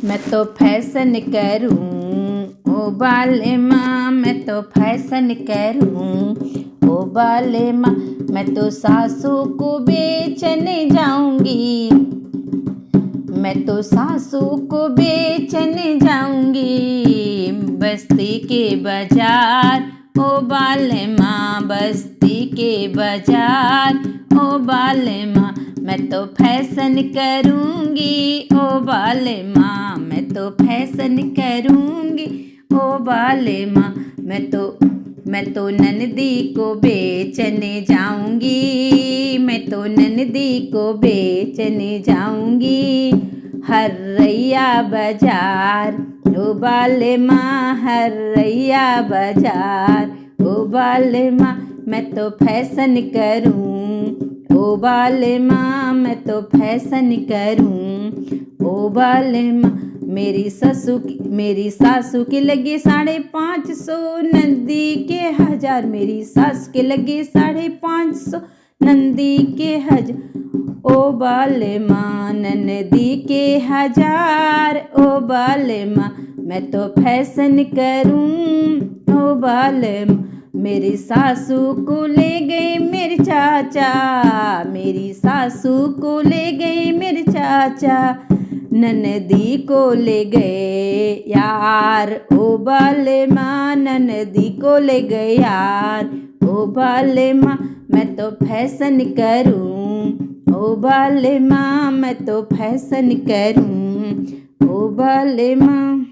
मैं तो फैशन करूं ओ बाले माँ, मैं तो फैशन करूं ओ बाले माँ। मैं तो सासू को बेचने जाऊंगी, मैं तो सासू को बेचने जाऊंगी बस्ती के बाजार ओ बाले माँ, बस्ती के बाजार ओ बाले माँ। मैं तो फैशन करूंगी ओ बाले माँ, मैं तो फैशन करूंगी ओ बाले माँ। मैं तो ननदी को बेचने जाऊंगी, मैं तो ननदी को बेचने जाऊंगी हरैया बाजार ओ बाले माँ, हरैया बाजार ओ बाले माँ। मैं तो फैशन करूं ओ बाले माँ, मैं तो फैशन करूं ओ बाले माँ। मेरी सासू की लगी 550 नंदी के 1000, मेरी सासू के लगे 550 नंदी के 1000 ओ बाले माँ, नंदी के 1000 ओ बाले माँ। मैं तो फैशन करूं ओ बाले माँ। मेरी सासू को ले गए मेरे चाचा, मेरी सासू को ले गए मेरे चाचा, ननदी को ले गए यार ओ बाले माँ, ननदी को ले गए यार ओ बाले माँ। मैं तो फैशन करूं ओ बाले माँ, मैं तो फैशन करूं ओ बाले माँ।